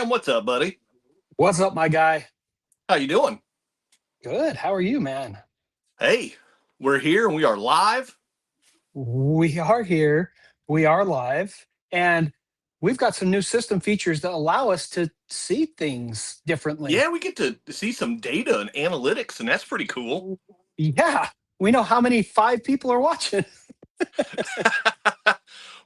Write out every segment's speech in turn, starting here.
Sam, what's up, buddy? What's up, my guy? How you doing? Good. How are you, man? Hey, we're here and we are live. We are here. We are live. And we've got some new system features that allow us to see things differently. Yeah, we get to see some data and analytics, and that's pretty cool. Yeah. We know how many 5 people are watching.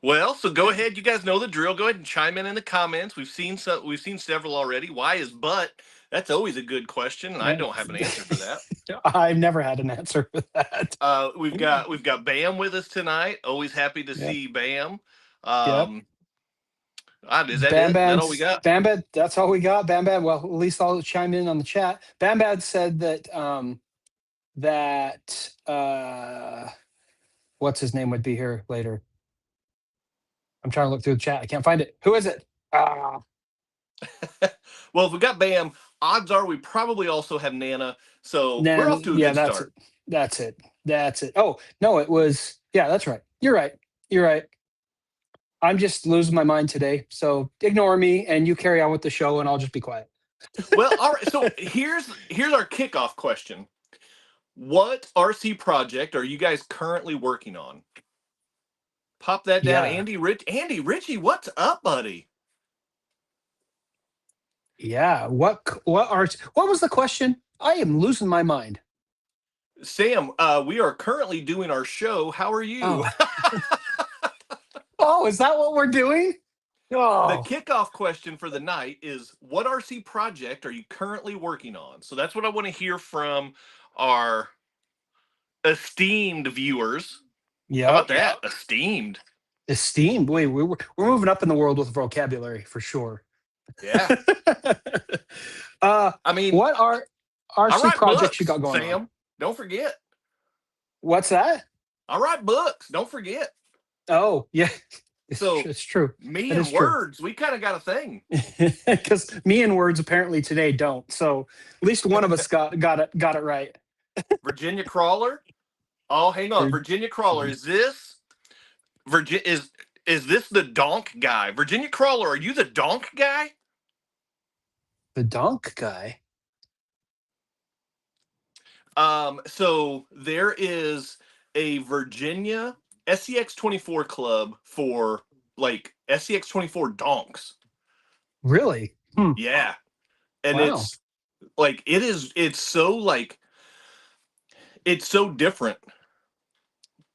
Well, so go ahead. You guys know the drill. Go ahead and chime in the comments. We've seen several already. Why is but? That's always a good question, and I don't have an answer for that. I've never had an answer for that. We've got Bam with us tonight. Always happy to Yep. see Bam. Yep. Is that Bam it? Is that all we got? Bam Bam, that's all we got. Bam Bam. Well, at least I'll chime in on the chat. Bam Bam said that what's his name would be here later. I'm trying to look through the chat. I can't find it. Who is it? Well, if we got Bam, odds are we probably also have Nana. So we're off to a good start. That's it. Oh, no, it was, yeah, that's right. You're right. I'm just losing my mind today. So ignore me and you carry on with the show and I'll just be quiet. Well, all right. So here's our kickoff question. What RC project are you guys currently working on? Pop that down. Yeah. Andy Ritchie, what's up, buddy? Yeah. What was the question? I am losing my mind. Sam, we are currently doing our show. How are you? Oh, is that what we're doing? Oh. The kickoff question for the night is, what RC project are you currently working on? So that's what I want to hear from our esteemed viewers. Yeah. How about that? Esteemed. Wait, we're moving up in the world with vocabulary for sure. Yeah. I mean, what are RC projects you got going Sam, on? Don't forget. What's that? I write books. Don't forget. Oh, yeah. It's true. Me and words, we kind of got a thing. Because me and words apparently today don't. So at least one of us got it right. Virginia Crawler. Oh, hang on. Virginia Crawler. Is this is this the donk guy? Virginia Crawler, are you the donk guy? The donk guy? So there is a Virginia SCX24 club for like SCX24 donks. Really? Yeah. And it's like it's so different.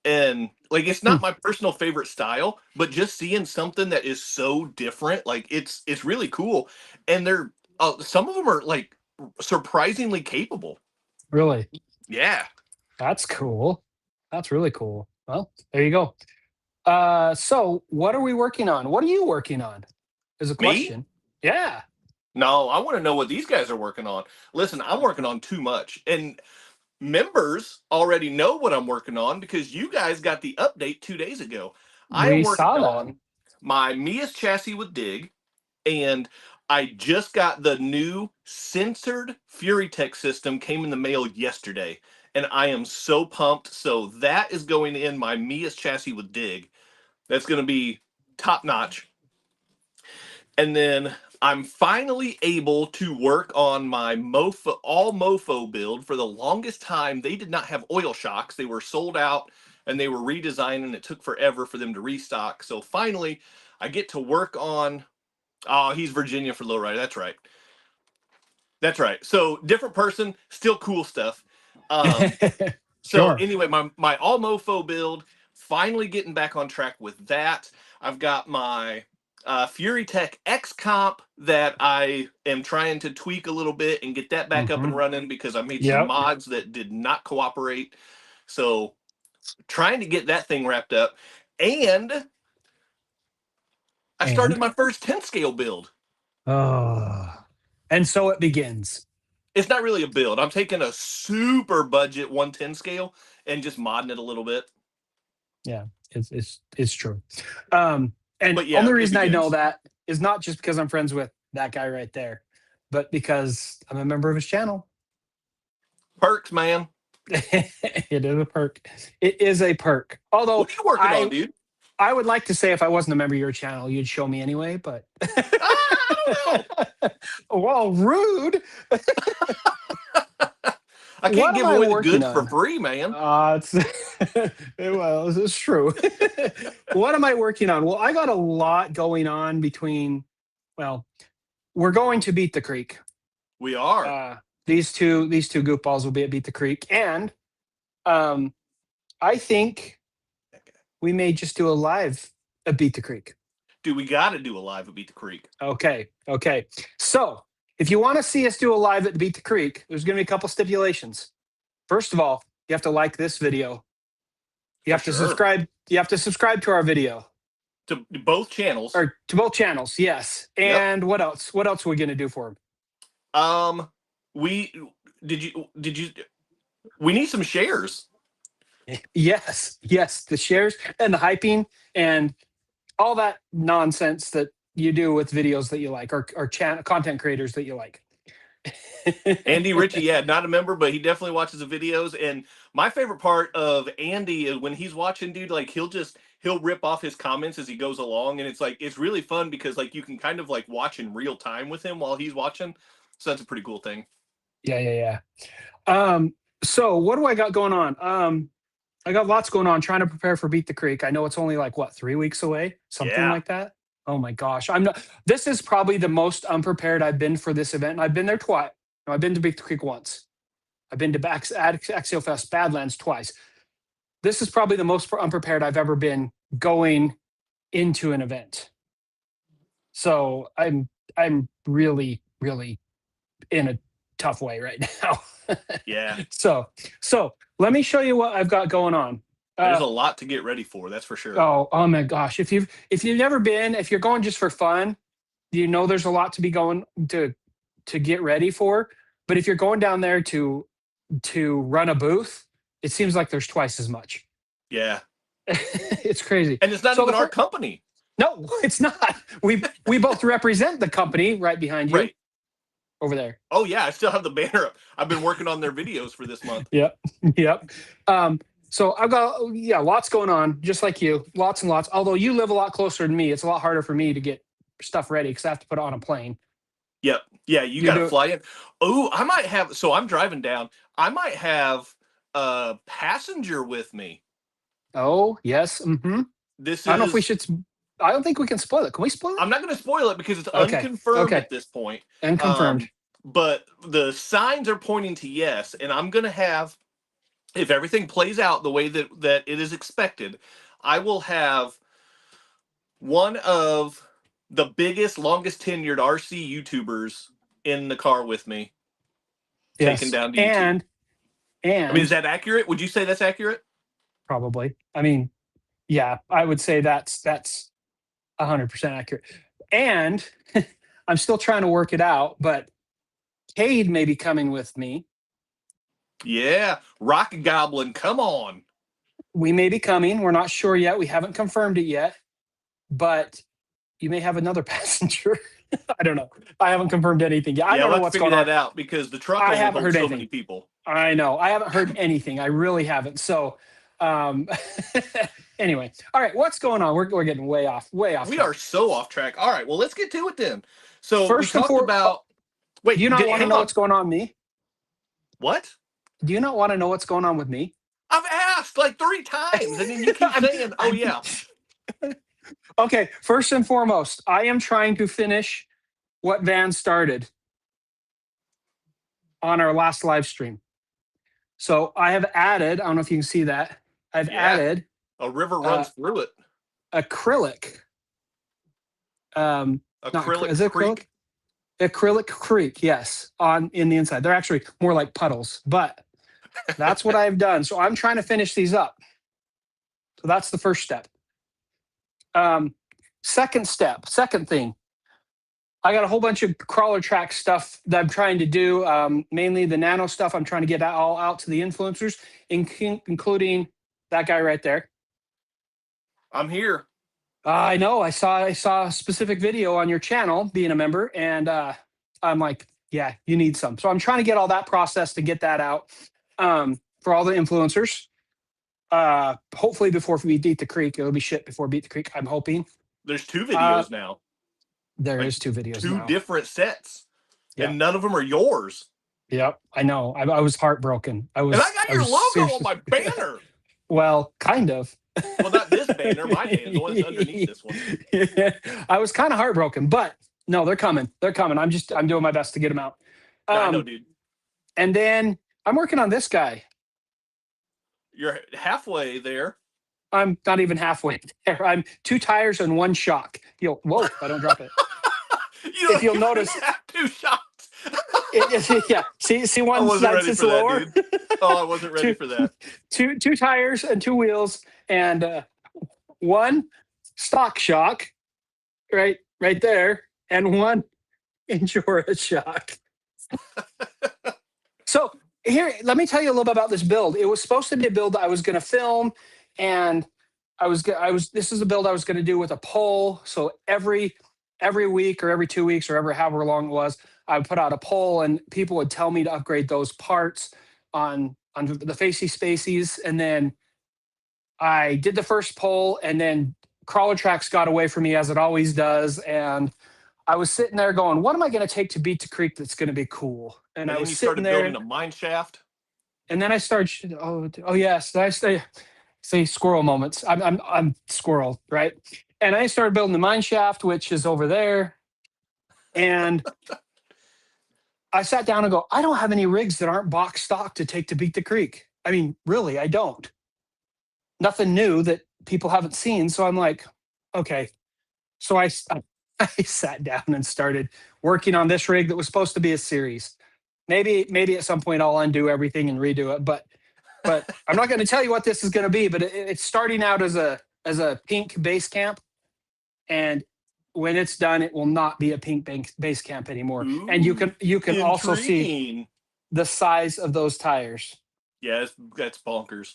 And like it's not my personal favorite style, but just seeing something that is so different, like it's really cool. And they're some of them are like surprisingly capable. Really? Yeah. That's cool. That's really cool. Well, there you go. So what are we working on? What are you working on? Is a question. Me? Yeah. No, I want to know what these guys are working on. Listen, I'm working on too much. And members already know what I'm working on because you guys got the update 2 days ago. I am working on my Mia's chassis with Dig, and I just got the new censored Fury Tech system, came in the mail yesterday, and I am so pumped. So that is going in my Mia's chassis with Dig. That's going to be top notch. And then I'm finally able to work on my mofo build. For the longest time, they did not have oil shocks. They were sold out and they were redesigning. It took forever for them to restock. So finally, I get to work on. Oh, he's Virginia for lowrider. That's right. That's right. So different person, still cool stuff. So anyway, my all mofo build, finally getting back on track with that. I've got my Fury Tech X comp that I am trying to tweak a little bit and get that back up and running because I made some mods that did not cooperate. So trying to get that thing wrapped up. And I started my first 10 scale build. And so it begins. It's not really a build. I'm taking a super budget 110 scale and just modding it a little bit. Yeah, it's true. And yeah, only reason I know that is not just because I'm friends with that guy right there, but because I'm a member of his channel. Perks, man. It is a perk. It is a perk. Although, what are you working on, dude? I would like to say if I wasn't a member of your channel, you'd show me anyway, but I don't know. well, rude. I can't What am give I away the working goods for on? free, man. It's well, it's true. What am I working on? Well, I got a lot going on between. Well, we're going to Beat the Creek. We are. These two goofballs will be at Beat the Creek, and um, I think we may just do a live at Beat the Creek. Dude, we got to do a live at Beat the Creek. Okay. So if you want to see us do a live at Beat the Creek, there's going to be a couple stipulations. First of all, you have to like this video. You have to subscribe. You have to subscribe to our video. To both channels. Or to both channels, yes. And what else? What else are we going to do for them? We need some shares. Yes, the shares and the hyping and all that nonsense that you do with videos that you like, or content creators that you like. Andy Ritchie, yeah, not a member, but he definitely watches the videos. And my favorite part of Andy is when he's watching, dude, like he'll rip off his comments as he goes along, and it's really fun because like you can kind of like watch in real time with him while he's watching. So that's a pretty cool thing. Yeah. So what do I got going on? I got lots going on trying to prepare for Beat the Creek. I know it's only like 3 weeks away, something like that. Oh my gosh. This is probably the most unprepared I've been for this event. And I've been there twice. I've been to Beat the Creek once. I've been to Axial Fest Badlands twice. This is probably the most unprepared I've ever been going into an event. So I'm really, really in a tough way right now. Yeah. So let me show you what I've got going on. There's a lot to get ready for, that's for sure. Oh my gosh. If you've never been, if you're going just for fun, there's a lot to be going to get ready for. But if you're going down there to run a booth, it seems like there's twice as much. Yeah. It's crazy. And it's not even our company. No, it's not. We both represent the company right behind you. Right. Over there. Oh yeah, I still have the banner up. I've been working on their videos for this month. Yep. So I've got lots going on, just like you, lots and lots. Although you live a lot closer than me, it's a lot harder for me to get stuff ready because I have to put it on a plane. Yep. Yeah, you got to fly in. Oh, I might have. So I'm driving down. I might have a passenger with me. Oh yes. Mm-hmm. I don't know if we should. I don't think we can spoil it. Can we spoil it? I'm not going to spoil it because it's unconfirmed at this point. Unconfirmed. But the signs are pointing to yes, and I'm going to have, if everything plays out the way that it is expected, I will have one of the biggest, longest tenured RC YouTubers in the car with me, taken down to YouTube. And I mean, is that accurate? Would you say that's accurate? Probably. I mean, yeah, I would say that's 100% accurate. And I'm still trying to work it out, but Cade may be coming with me. Yeah, Rock Goblin, come on. We may be coming. We're not sure yet. We haven't confirmed it yet, but you may have another passenger. I don't know. I haven't confirmed anything yet. I don't know what's going on. Figure that out because the truck only holds so many people. I know. I haven't heard anything. I really haven't. So, anyway, all right. What's going on? We're getting way off. We are so off track. All right. Well, let's get to it then. So first we talked about. Wait, do you not want to know what's going on with me? What? Do you not want to know what's going on with me? I've asked like 3 times, and then you keep saying, "Oh yeah." Okay. First and foremost, I am trying to finish what Van started on our last live stream. So I have added. I don't know if you can see that. I've added a river runs through it. Acrylic. Is it acrylic? Acrylic creek, yes, in the inside. They're actually more like puddles, but that's what I've done. So I'm trying to finish these up. So that's the first step. Second thing, I got a whole bunch of crawler track stuff that I'm trying to do, mainly the nano stuff. I'm trying to get that all out to the influencers, including that guy right there. I'm here. I know. I saw a specific video on your channel, being a member, and I'm like, yeah, you need some. So I'm trying to get all that processed to get that out for all the influencers. Hopefully before we beat the creek, it'll be shipped before beat the creek. I'm hoping. There's 2 videos now. There Like is 2 videos 2 now. different sets. Yeah. And none of them are yours. Yep, I know. I was heartbroken. And I got your logo on my banner. Well, kind of. Well, not this banner, my name, the one that's underneath this one. I was kind of heartbroken, but no, they're coming. They're coming. I'm doing my best to get them out. I know, dude. And then I'm working on this guy. You're halfway there. I'm not even halfway there. I'm 2 tires and 1 shock. Whoa! I don't drop it. If you'll notice, have 2 shocks. Yeah. See one that's lower. I wasn't ready for that. Two tires and 2 wheels and 1 stock shock, right there, and 1 Endura shock. So here, let me tell you a little bit about this build. It was supposed to be a build I was going to film, and this is a build I was going to do with a poll. So every week or every 2 weeks or however long it was, I would put out a poll and people would tell me to upgrade those parts on the facey spacies. And then I did the first poll, and then Crawler Tracks got away from me, as it always does. And I was sitting there going, what am I going to take to beat the creek that's going to be cool? And I was sitting there building a mine shaft. And then I started, oh yes, I say squirrel moments. I'm squirrel, right? And I started building the mine shaft, which is over there. And I sat down and go, I don't have any rigs that aren't box stock to take to beat the creek. I mean, really, I don't. Nothing new that people haven't seen. So I'm like, okay. So I sat down and started working on this rig that was supposed to be a series. Maybe at some point I'll undo everything and redo it. But I'm not going to tell you what this is going to be. But it's starting out as a pink base camp, and when it's done, it will not be a pink base camp anymore. Ooh, and you can also see the size of those tires. Yeah, that's bonkers.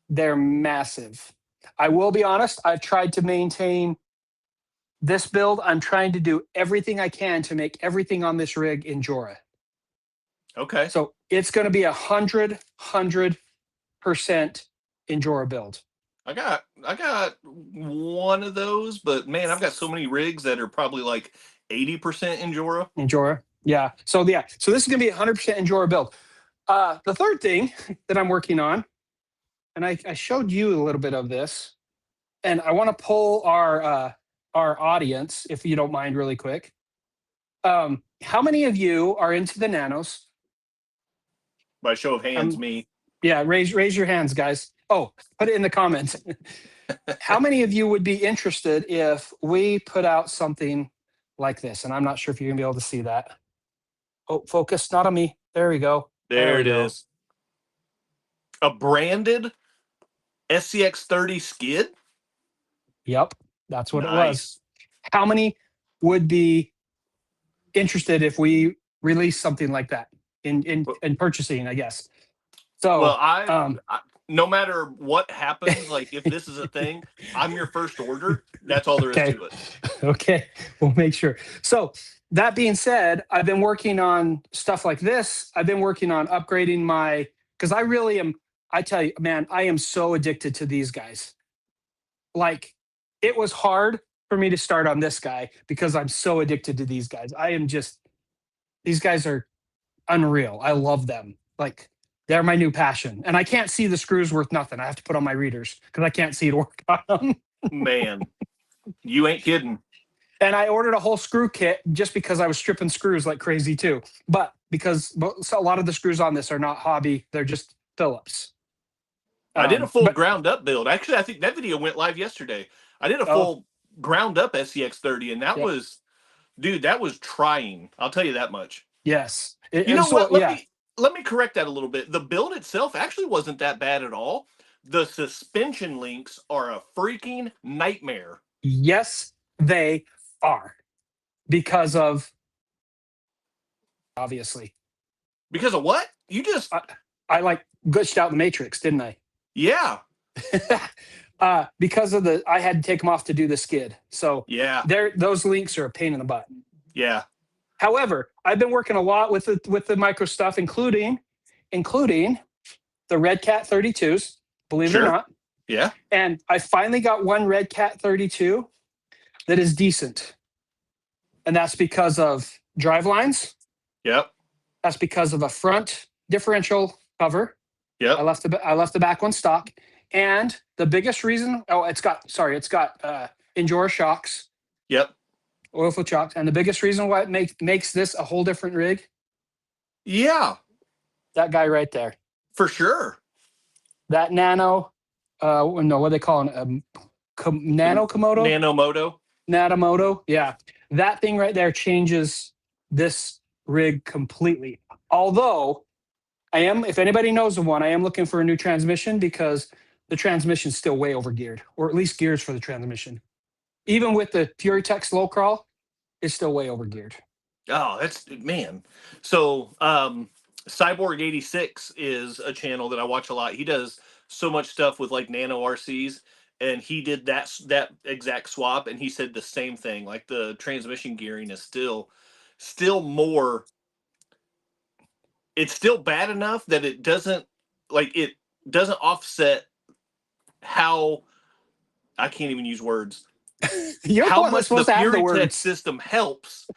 They're massive. I will be honest, I've tried to maintain this build. I'm trying to do everything I can to make everything on this rig Endura. Okay. So it's going to be 100% Endura build. I got one of those, but man, I've got so many rigs that are probably like 80% Endura. Endura, yeah. So this is going to be 100% Endura build. The third thing that I'm working on, and I showed you a little bit of this, and I want to poll our audience, if you don't mind, really quick. How many of you are into the nanos? By show of hands, me. Yeah, raise your hands, guys. Oh, put it in the comments. How many of you would be interested if we put out something like this? And I'm not sure if you're going to be able to see that. Oh, focus, not on me. There we go. There it is. A branded SCX30 skid? Yep, that's what it was. How many would be interested if we release something like that in purchasing, I guess? So, well, I no matter what happens, like if this is a thing, I'm your first order. That's all there is to it. Okay, we'll make sure. So that being said, I've been working on stuff like this. I've been working on upgrading because I really am, I tell you, man, I am so addicted to these guys. Like, it was hard for me to start on this guy because I'm so addicted to these guys. These guys are unreal. I love them. Like, they're my new passion. And I can't see the screws worth nothing. I have to put on my readers because I can't see it work on them. Man, you ain't kidding. And I ordered a whole screw kit just because I was stripping screws like crazy too. But because a lot of the screws on this are not Hobby, they're just Phillips. I did a full ground up build. Actually, I think that video went live yesterday. I did a full ground up SCX30, and that was, dude, that was trying. I'll tell you that much. Yes. You know what? Let me correct that a little bit. The build itself actually wasn't that bad at all. The suspension links are a freaking nightmare. Yes, they are. Because of, obviously. Because of what? You just... I like glitched out the matrix, didn't I? Yeah. Because of I had to take them off to do the skid. So yeah, those links are a pain in the butt. Yeah. However, I've been working a lot with the micro stuff, including the Red Cat 32s, believe it or not. Yeah. And I finally got one Red Cat 32 that is decent. And that's because of drive lines. Yep. That's because of a front differential cover. Yep. I left the back one stock. And the biggest reason, it's got Endura shocks. Yep. Oil field shocks. And the biggest reason why it makes this a whole different rig. Yeah. That guy right there. For sure. That nano, what do they call it? Nano Komodo? Nanomoto. Yeah. That thing right there changes this rig completely. Although if anybody knows of one, I am looking for a new transmission because the transmission's still way over geared, or at least gears for the transmission. Even with the Fury Tech slow crawl, it's still way over geared. Oh, man. So, Cyborg 86 is a channel that I watch a lot. He does so much stuff with like nano RCs, and he did that exact swap, and he said the same thing. Like the transmission gearing is still more. It's still bad enough that it doesn't offset how I can't even use words. How much the Fury Tech system helps.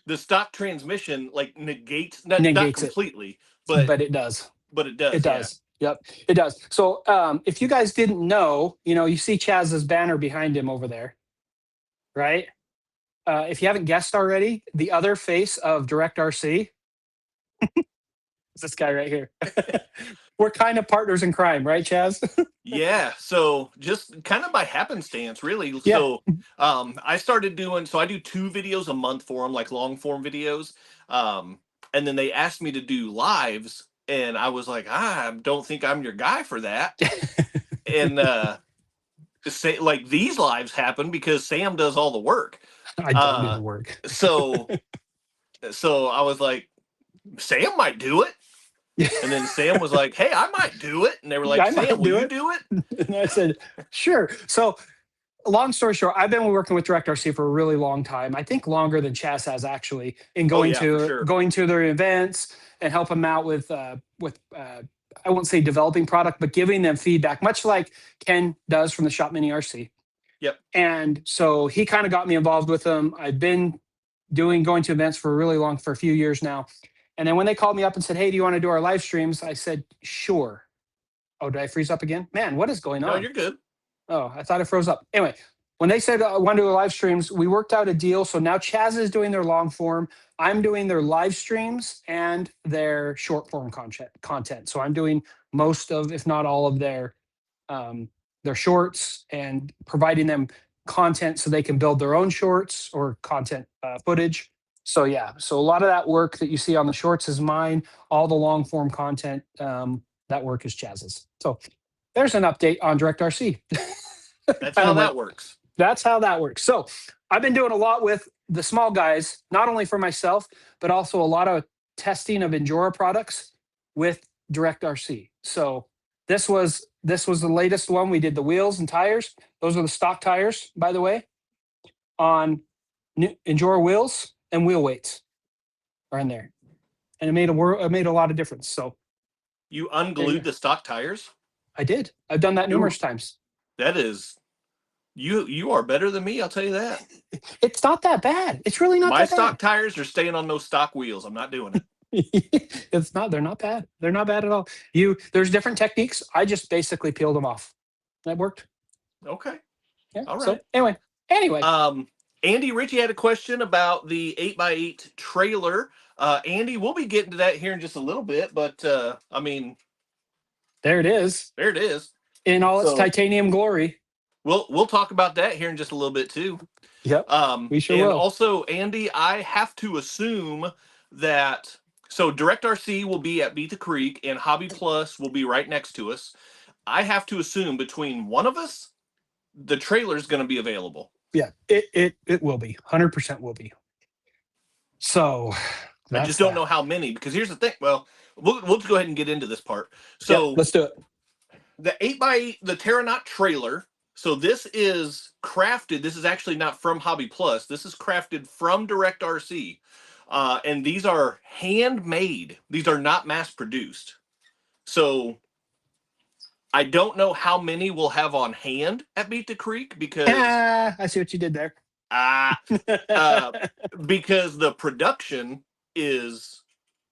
The stock transmission like negates not completely, but it does. But it does. It does. Yep, it does. So if you guys didn't know, you see Chaz's banner behind him over there, right? If you haven't guessed already, the other face of DirectRC is this guy right here. We're kind of partners in crime, right, Chaz? Yeah. So just kind of by happenstance, really. Yeah. So I started I do 2 videos a month for them, like long form videos. And then they asked me to do lives, and I was like, I don't think I'm your guy for that. And say like these lives happen because Sam does all the work. I don't do the work. so I was like, Sam might do it. And then Sam was like, hey, I might do it. And they were like, Sam, will you do it? And I said, sure. So long story short, I've been working with DirectRC for a really long time. I think longer than Chaz has actually, in going to their events and help them out with I won't say developing product, but giving them feedback, much like Ken does from the Shop Mini RC. Yep. And so he kind of got me involved with them. I've been going to events for a few years now. And then when they called me up and said, hey, do you want to do our live streams? I said, sure. Oh, did I freeze up again? Man, what is going on? No, you're good. Oh, I thought it froze up. Anyway, when they said I want to do live streams, we worked out a deal. So now Chaz is doing their long form. I'm doing their live streams and their short form content. So I'm doing most of, if not all of their shorts and providing them content so they can build their own shorts or content footage. So yeah, so a lot of that work that you see on the shorts is mine. All the long form content, that work is Chaz's. So there's an update on DirectRC. That's how that works. That's how that works. So I've been doing a lot with the small guys, not only for myself, but also a lot of testing of Endura products with DirectRC. So this was the latest one. We did the wheels and tires. Those are the stock tires, by the way, on new Endura wheels. And wheel weights are in there, and it made a lot of difference. So you unglued the stock tires? I did. I've done that numerous times. That is, you are better than me. I'll tell you that. It's not that bad. It's really not. My stock tires are staying on those stock wheels. I'm not doing it. It's not. They're not bad. They're not bad at all. There's different techniques. I just basically peeled them off. That worked. Okay. Yeah. All right. So anyway. Andy Ritchie had a question about the 8x8 trailer. Andy, we'll be getting to that here in just a little bit, but I mean, there it is. There it is in all its titanium glory. We'll talk about that here in just a little bit too. Yep. We sure will. Also, Andy, I have to assume that DirectRC will be at Beat the Creek and Hobby Plus will be right next to us. I have to assume between one of us, the trailer is going to be available. Yeah, it will be. 100% will be. So I just don't know how many, because here's the thing. Well, we'll just go ahead and get into this part. So let's do it. The 8x8, the Terranaut trailer. So this is crafted. This is actually not from Hobby Plus. This is crafted from DirectRC. And these are handmade. These are not mass produced. So I don't know how many we'll have on hand at Beat the Creek because I see what you did there. uh, because the production is,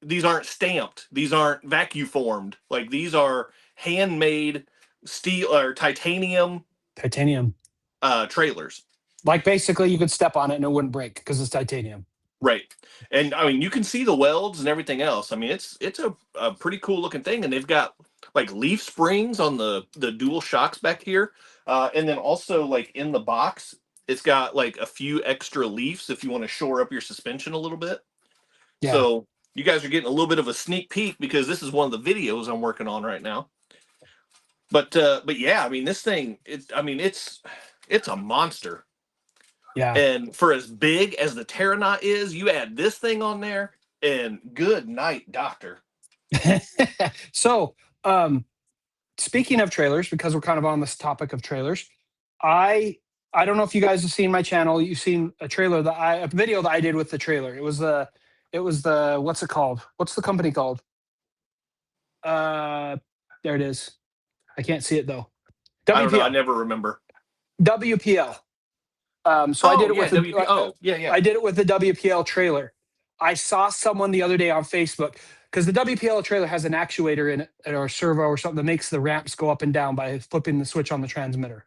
these aren't stamped, these aren't vacuum formed, like these are handmade steel or titanium trailers. Like basically you could step on it and it wouldn't break because it's titanium. Right. And I mean, you can see the welds and everything else. I mean, it's a pretty cool looking thing. And they've got like leaf springs on the dual shocks back here. And then also like in the box, it's got like a few extra leaves if you want to shore up your suspension a little bit. Yeah. So you guys are getting a little bit of a sneak peek because this is one of the videos I'm working on right now. But yeah, I mean, this thing, it's a monster. Yeah. And for as big as the Terranaut is, you add this thing on there, and good night, doctor. So, speaking of trailers, because we're kind of on this topic of trailers, I don't know if you guys have seen my channel. You've seen a video that I did with the trailer. It was the what's it called? What's the company called? There it is. I can't see it though. WPL. I don't know. I never remember. WPL. So I did it with I did it with the WPL trailer. I saw someone the other day on Facebook because the WPL trailer has an actuator in it or a servo or something that makes the ramps go up and down by flipping the switch on the transmitter.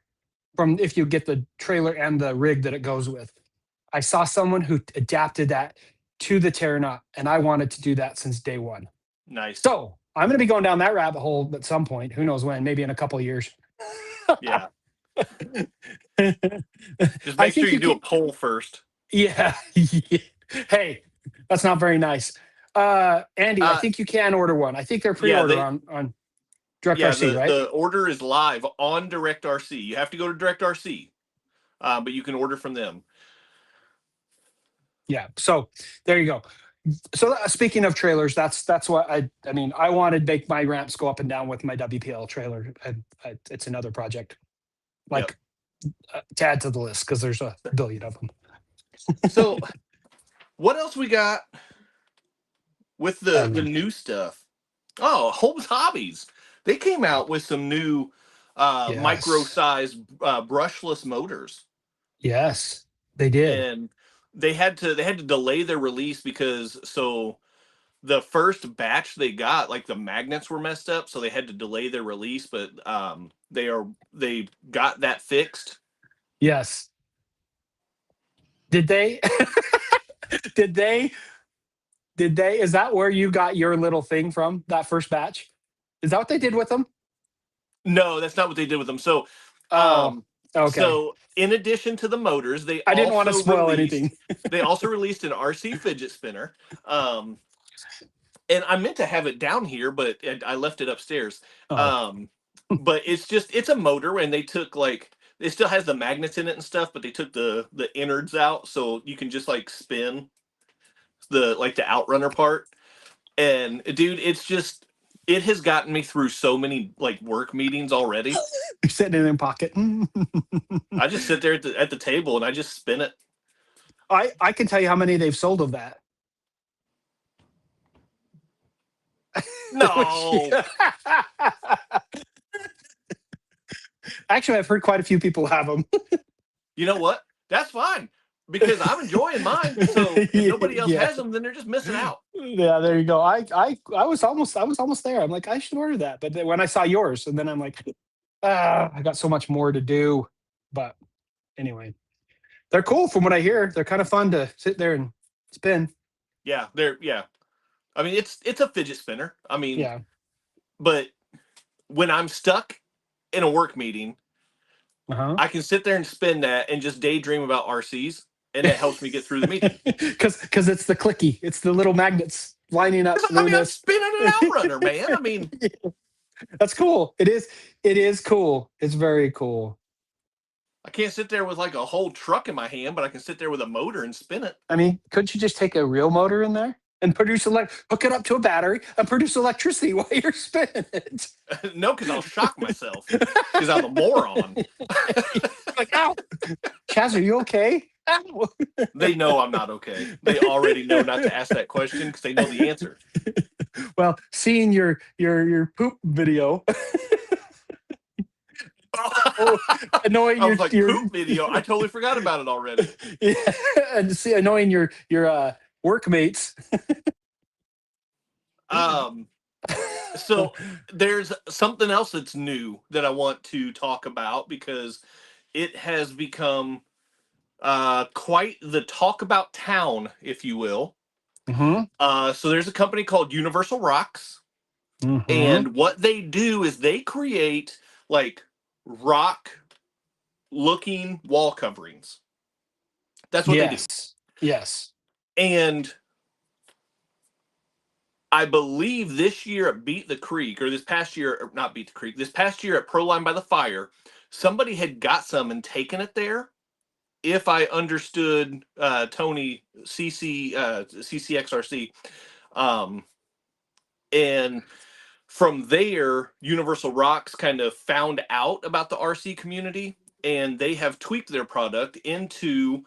From if you get the trailer and the rig that it goes with. I saw someone who adapted that to the Terranaut, and I wanted to do that since day one. Nice. So I'm going to be going down that rabbit hole at some point. Who knows when? Maybe in a couple of years. Yeah. Just make sure you do a poll first. Yeah. Hey, that's not very nice. Andy, I think you can order one. I think they're pre-order on DirectRC, right? The order is live on DirectRC. You have to go to DirectRC, but you can order from them. Yeah. So there you go. So speaking of trailers, that's what I mean. I wanted to make my ramps go up and down with my WPL trailer. It's another project, like to add to the list because there's a billion of them. So, what else we got with the new stuff? Oh, Holmes Hobbies. They came out with some new micro-sized brushless motors. Yes, they did. And they had to delay their release because the first batch they got, like the magnets were messed up, so they had to delay their release, but they got that fixed. Yes. Did they did they is that where you got your little thing from, that first batch? Is that what they did with them? No, that's not what they did with them. So okay. So in addition to the motors, I didn't want to spoil anything. They also released an RC fidget spinner. And I meant to have it down here, but I left it upstairs. But it's a motor, and they took it still has the magnets in it and stuff, but they took the innards out, so you can just like spin the outrunner part. And dude, it has gotten me through so many like work meetings already. You're sitting in your pocket. I just sit there at the table and I just spin it. I can tell you how many they've sold of that. No. Actually, I've heard quite a few people have them. You know what? That's fine because I'm enjoying mine. So if nobody else has them, then they're just missing out. Yeah, there you go. I was almost there. I'm like, I should order that, but then when I saw yours, and then I'm like, I got so much more to do. But anyway, they're cool from what I hear. They're kind of fun to sit there and spin. Yeah, I mean, it's a fidget spinner. I mean, yeah. But when I'm stuck in a work meeting, I can sit there and spin that and just daydream about RCs, and it helps me get through the meeting. Because it's the clicky, it's the little magnets lining up. I mean, I'm spinning an outrunner, man. I mean, that's cool. It is cool. It's very cool. I can't sit there with like a whole truck in my hand, but I can sit there with a motor and spin it. I mean, couldn't you just take a real motor in there and hook it up to a battery and produce electricity while you're spinning it? No, because I'll shock myself because I'm a moron. Like, ow. Chaz, are you okay? Ow. They know I'm not okay. They already know not to ask that question because they know the answer. Well, seeing your poop video. annoying I was your like, poop video. I totally forgot about it already. yeah, and see annoying your workmates. So there's something else that's new that I want to talk about because it has become quite the talk about town, if you will. Mm-hmm. So there's a company called Universal Rocks, Mm-hmm. and what they do is they create like rock looking wall coverings. That's what they do. Yes. Yes. And I believe this year at Beat the Creek, or this past year, or not Beat the Creek, this past year at Proline by the Fire, somebody had got some and taken it there. If I understood Tony CCXRC, um, and from there, Universal Rocks kind of found out about the RC community, and they have tweaked their product into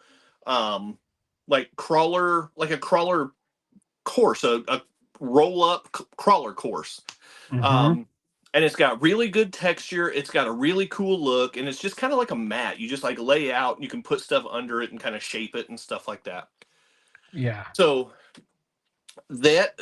um, like a crawler course, a roll up crawler course. Mm-hmm. Um, and it's got really good texture. It's got a really cool look, and it's just kind of like a mat. You just like lay out, and you can put stuff under it and kind of shape it and stuff like that. Yeah. So that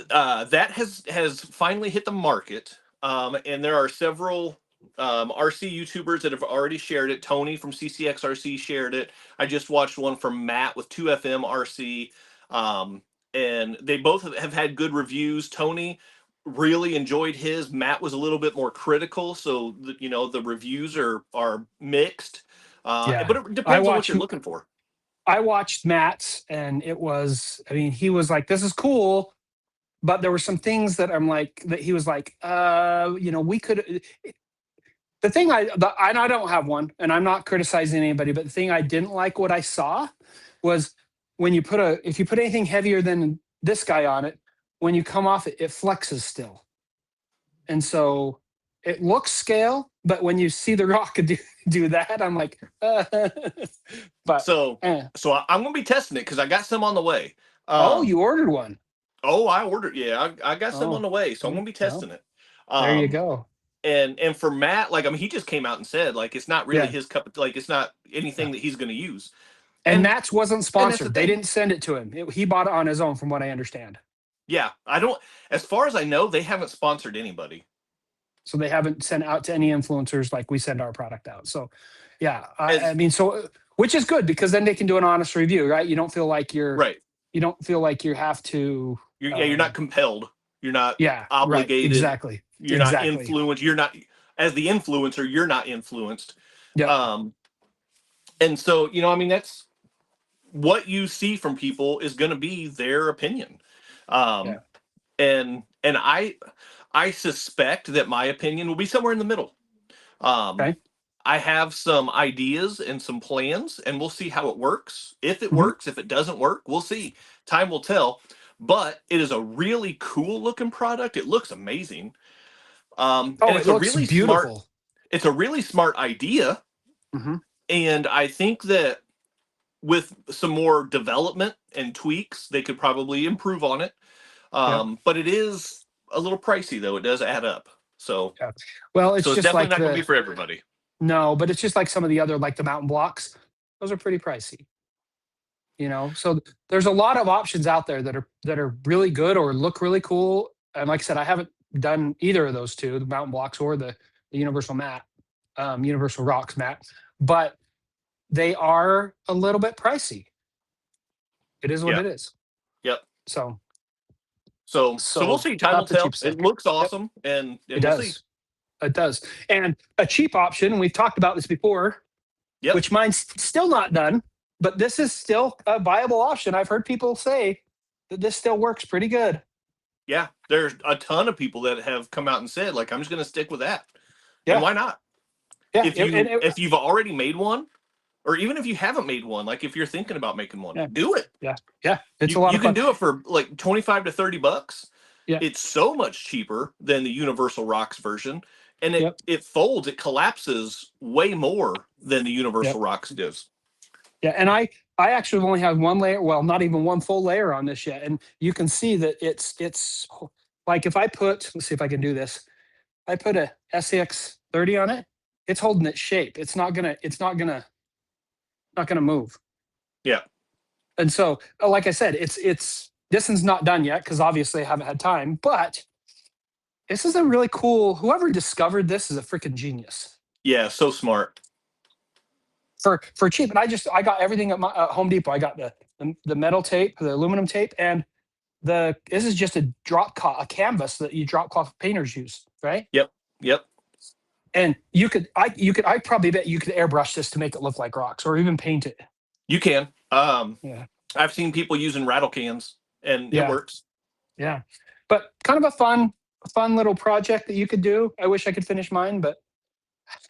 has finally hit the market, and there are several RC YouTubers that have already shared it. Tony from CCXRC shared it. I just watched one from Matt with 2FM RC, um, and they both have had good reviews. Tony really enjoyed his. Matt was a little bit more critical, so the reviews are mixed. Yeah. But it I depends on what watched you're looking for. I watched Matt's, and it was, I mean, he was like, this is cool, but there were some things that I'm like, that he was like, we could. The thing and I don't have one, and I'm not criticizing anybody, but the thing I didn't like what I saw was when if you put anything heavier than this guy on it, when you come off it, it flexes still. And so it looks scale, but when you see the rock do that, I'm like, but So eh. I'm gonna be testing it because I got some on the way. Oh, Um, you ordered one. oh, I ordered. Yeah, I got some on Oh, the way, so I'm oh, gonna be well, testing it. there you Um, go. and for Matt, like I mean, he just came out and said like it's not really Yeah, his cup. Like it's not yeah. anything that he's gonna use. And And Matt's wasn't and that's the sponsored. They thing. didn't send it to him. He bought it on his own, from what I understand. Yeah, I don't. As far as I know, they haven't sponsored anybody. So they haven't sent out to any influencers like we send our product out. So, yeah, I As mean, so which is good because then they can do an honest review, right? right, You don't feel like you have to. you're not Um, compelled. You're not yeah, right. obligated. Exactly. You're not Exactly. influenced. You're not as the influencer. You're not influenced. Yep. Um, and so I mean, that's what you see from people is going to be their opinion. Yeah. Um, and I suspect that my opinion will be somewhere in the middle. Um, Okay. I have some ideas and some plans, and we'll see how it works. If it Hmm. works, if it doesn't work, we'll see. Time will tell. But it is a really cool looking product. It looks amazing. And Oh, it looks beautiful. it's a really smart idea. Hmm. And I think that with some more development and tweaks, they could probably improve on it. Yep. But it is a little pricey though. It does add up. So Yeah. Well, it's so it's just definitely like not going to be for everybody. no, but it's just like some of the other, like the mountain blocks. Those are pretty pricey. So there's a lot of options out there that are really good or look really cool. And like I said, I haven't done either of those two, the mountain blocks or the universal mat, universal rocks mat, but they are a little bit pricey. It is what Yeah. it is. Yep. So So we'll so see. Time will not the tell. cheap It stick. looks Yep, awesome, and it we'll see. does. It does. And a cheap option, we've talked about this before, Yep. which mine's still not done, but this is still a viable option. I've heard people say that this still works pretty good. Yeah. There's a ton of people that have come out and said, like, I'm just going to stick with that. And Yeah, why not? yeah, If you've already made one, or even if you haven't made one, like if you're thinking about making one, yeah, do it. yeah, yeah. It's a lot You of can fun. do it for like 25 to 30 bucks. Yeah, It's so much cheaper than the Universal Rocks version, and yep, it folds, it collapses way more than the yep, Universal Rocks does. yeah. And I actually only have one layer. Well, not even one full layer on this yet, and you can see that it's like if I put. Let's see if I can do this. I put a SCX30 on it. it's holding its shape. It's not gonna move. Yeah. And so, like I said, this one's not done yet because obviously I haven't had time. But this is a really cool. Whoever discovered this is a freaking genius. Yeah, so smart. For cheap, and I got everything at my Home Depot. I got the metal tape, the aluminum tape, and this is just a a canvas that you drop cloth painters use, right? Yep. Yep. And I probably bet you could airbrush this to make it look like rocks, or even paint it. You can. Yeah, I've seen people using rattle cans, and it yeah, works. yeah. But kind of a fun little project that you could do. I wish I could finish mine, but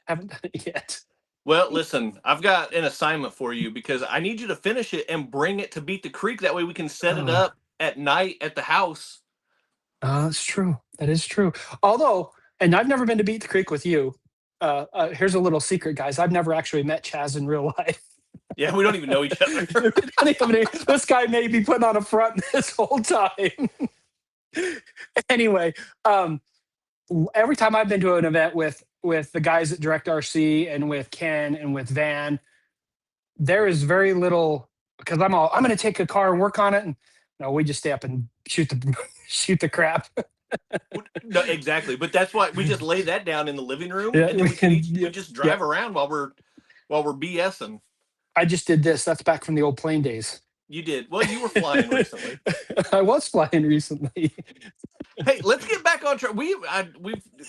haven't done it yet. Well, listen, I've got an assignment for you because I need you to finish it and bring it to Beat the Creek. That way we can set it Uh, up at night at the house. that's true. That is true. Although, and I've never been to Beat the Creek with you. Here's a little secret, guys. I've never actually met Chaz in real life. Yeah, we don't even know each other. This guy may be putting on a front this whole time. Anyway, every time I've been to an event with the guys at DirectRC and with Ken and with Van, there is very little because I'm going to take a car and work on it, and no, we just stay up and shoot the shoot the crap. No, exactly. But that's why we just lay that down in the living room, Yeah, and then we just drive yeah. around while we're BSing. I just did this. That's back from the old plane days. You did. Well, you were flying recently. I was flying recently. Hey, let's get back on track. We've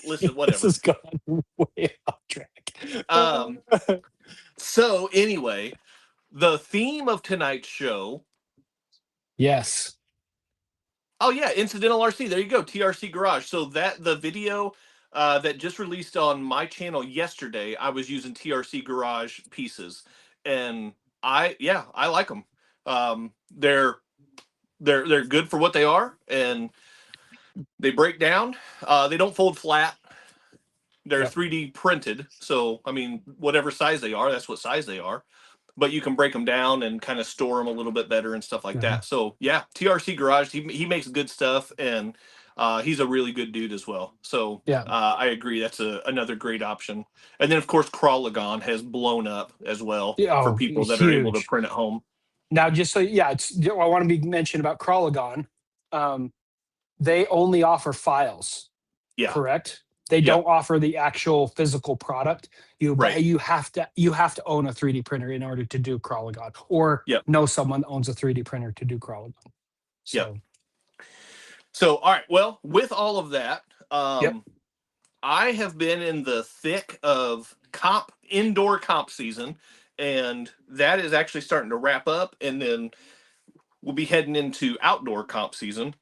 listen, whatever. This has gone way off track. So anyway, the theme of tonight's show. Yes. Oh yeah, Incidental RC. There you go, TRC Garage. So the video that just released on my channel yesterday, I was using TRC Garage pieces, and I like them. They're good for what they are, and they break down. They don't fold flat. They're 3D printed, so I mean, whatever size they are, that's what size they are. But you can break them down and kind of store them a little bit better and stuff like that. So yeah, TRC Garage, he makes good stuff, and he's a really good dude as well. So I agree, that's another great option. And then of course Crawlagon has blown up as well for people that are able to print at home. Now, just so I want to be mentioned about Crawlagon. They only offer files. Yeah. Correct. They don't offer the actual physical product. You have to own a 3D printer in order to do Crawlagon, or know someone that owns a 3D printer to do Crawlagon. So, so all right. Well, with all of that, I have been in the thick of indoor comp season, and that is actually starting to wrap up, and then we'll be heading into outdoor comp season.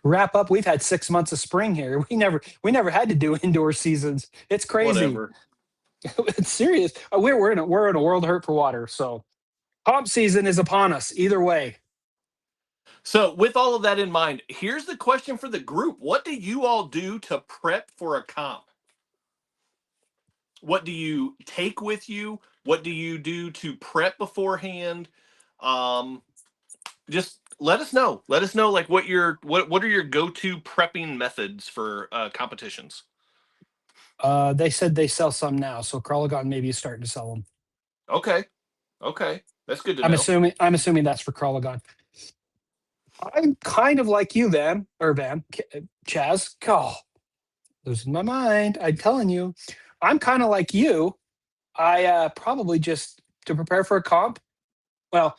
Wrap up. We've had 6 months of spring here. We never had to do indoor seasons. It's crazy. Whatever. It's serious. We're in a world hurt for water. So comp season is upon us either way. So with all of that in mind, here's the question for the group. What do you all do to prep for a comp? What do you take with you? What do you do to prep beforehand? Just let us know. Let us know like what are your go-to prepping methods for competitions? They said they sell some now, so Crawlagon maybe is starting to sell them. Okay, that's good to know. I'm assuming that's for Crawlagon. I'm kind of like you, Chaz. Oh, losing my mind. I'm telling you, I'm kind of like you. I probably just to prepare for a comp. Well,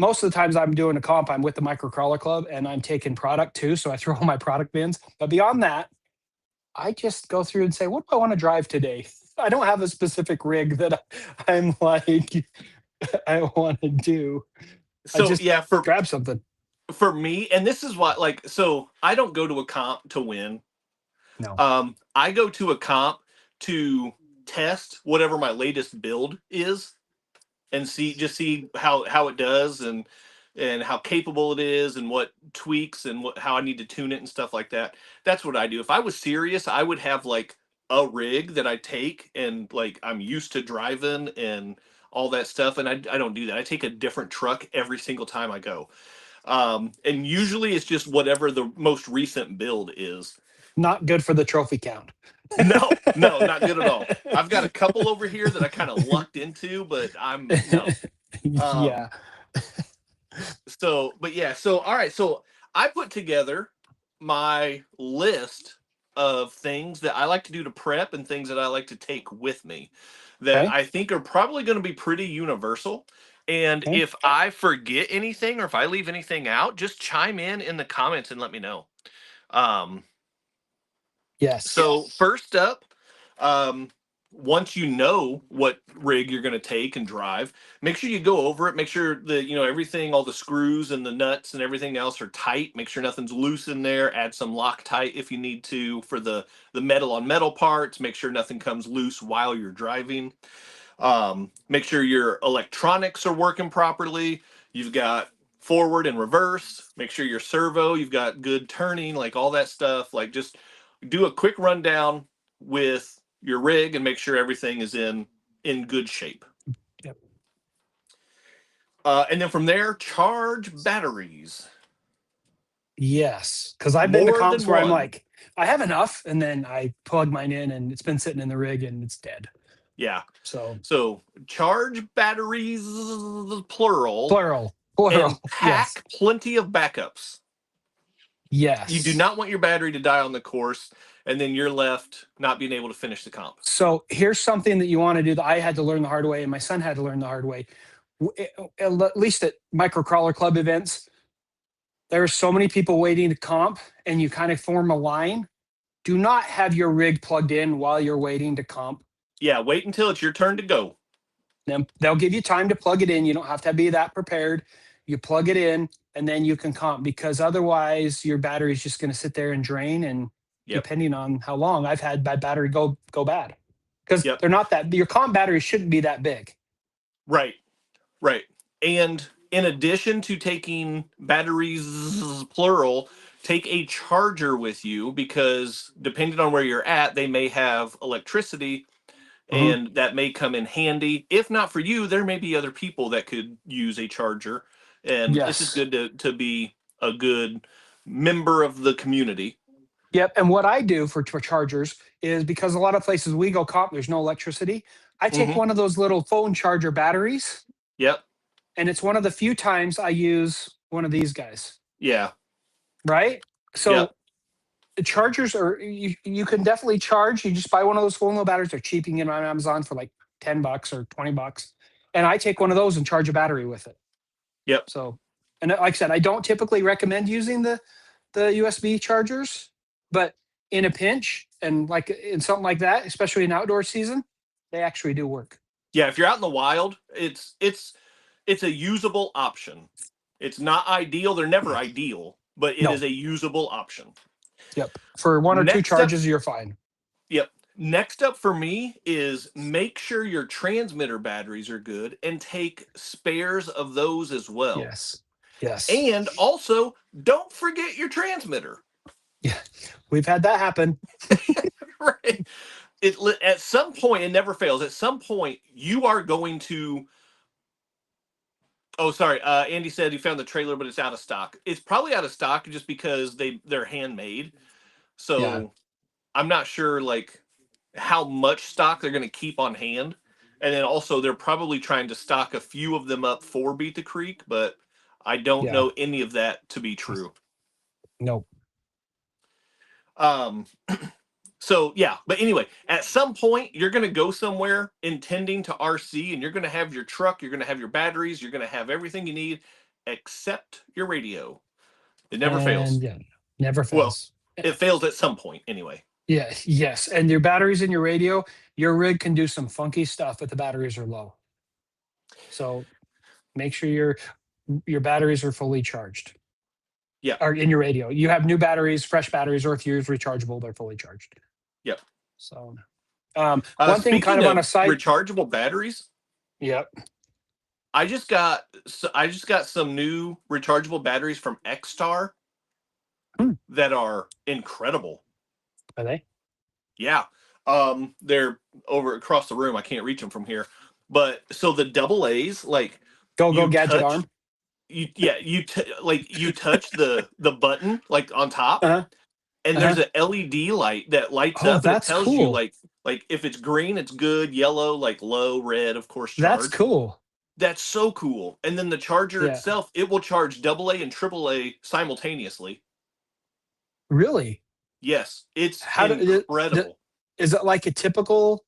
most of the times I'm doing a comp, I'm with the Micro Crawler Club, and I'm taking product too. So I throw all my product bins. But beyond that, I just go through and say, what do I want to drive today? I don't have a specific rig that I'm like, I want to do. So I just grab something. For me, and this is what so I don't go to a comp to win. No. I go to a comp to test whatever my latest build is and see how it does and how capable it is and what tweaks and how I need to tune it and stuff like that. That's what I do. If I was serious, I would have like a rig that I take and like I'm used to driving and all that stuff, and I don't do that. I take a different truck every single time I go. And usually it's just whatever the most recent build is. Not good for the trophy count. No, not good at all. I've got a couple over here that I kind of lucked into, but no. Yeah. But yeah, so all right, so I put together my list of things that I like to do to prep and things that I like to take with me that Okay. I think are probably going to be pretty universal. And Okay. if I forget anything or if I leave anything out, just chime in the comments and let me know. Um, Yes. so first up, um, once you know what rig you're going to take and drive, make sure you go over it. Make sure that everything, all the screws and the nuts and everything else are tight. Make sure nothing's loose in there. Add some Loctite if you need to for the metal on metal parts. Make sure nothing comes loose while you're driving. Make sure your electronics are working properly. You've got forward and reverse. Make sure your servo, you've got good turning, like all that stuff. Like just do a quick rundown with your rig and make sure everything is in good shape. Yep. And then from there, charge batteries. Yes, because I've been to More than comps where I'm one. like, I have enough, and then I plug mine in, and it's been sitting in the rig, and it's dead. Yeah. So Charge batteries, plural, plural, and plural. Yes. pack plenty of backups. You do Yes. not want your battery to die on the course, and then you're left not being able to finish the comp. So here's something that you want to do that I had to learn the hard way, and my son had to learn the hard way. At least at microcrawler club events, there are so many people waiting to comp, and you kind of form a line. Do not have your rig plugged in while you're waiting to comp. Yeah, wait until it's your turn to go. Then they'll give you time to plug it in. You don't have to be that prepared. You plug it in, and then you can comp, because otherwise your battery is just going to sit there and drain. And Yep. depending on how long, I've had my battery go bad because Yep. they're not that. Your comp battery shouldn't be that big. Right. And in addition to taking batteries, plural, take a charger with you because depending on where you're at, they may have electricity Mhm. and that may come in handy. If not for you, there may be other people that could use a charger. And it's just Yes. good to be a good member of the community. Yep. And what I do for chargers is, because a lot of places we go comp, there's no electricity. I take Mm-hmm. one of those little phone charger batteries, Yep. and it's one of the few times I use one of these guys. Yeah. Right. Yep. So the chargers are, you can definitely charge. You just buy one of those phone batteries. They're cheap. You can get them on Amazon for like $10 or $20. And I take one of those and charge a battery with it. Yep. So, and like I said, I don't typically recommend using the USB chargers, but in a pinch and like in something like that, especially in outdoor season, they actually do work. Yeah. If you're out in the wild, it's a usable option. It's not ideal. They're never ideal, but it is No. a usable option. Yep. For one or two Next up, charges, you're fine. yep. Next up for me is make sure your transmitter batteries are good and take spares of those as well. Yes. Yes. And also, don't forget your transmitter. Yeah. We've had that happen. Right. At some point, it never fails. At some point, you are going to. Oh, sorry. Andy said he found the trailer, but it's out of stock. It's probably out of stock just because they're handmade. Yeah. So I'm not sure like how much stock they're going to keep on hand. And then also they're probably trying to stock a few of them up for Beat the Creek, but I don't Yeah. know any of that to be true. Nope. Um so yeah, but anyway, at some point you're going to go somewhere intending to RC and you're going to have your truck, you're going to have your batteries, you're going to have everything you need except your radio. It never fails. And yeah, never Well, fails. it fails at some point anyway. Yeah, yes. And your batteries in your radio, your rig can do some funky stuff if the batteries are low. So make sure your batteries are fully charged. Yeah. Or in your radio. You have new batteries, fresh batteries, or if you use rechargeable, they're fully charged. Yep. So one thing kind Speaking of on of a side. rechargeable batteries, Yep. I just got some new rechargeable batteries from Xstar Hmm. that are incredible. Are they? Yeah. They're over across the room. I can't reach them from here. But so the double A's, like Go you gadget touch arm. you touch the button like on top Uh-huh. and there's an LED light that lights Oh, up, and it that's tells you cool. like if it's green, it's good, yellow, like low, red, of course, That's charged. cool. That's so cool. And then the charger Yeah. itself, it will charge AA and AAA simultaneously. Really? Yes, it's How incredible. is it like a typical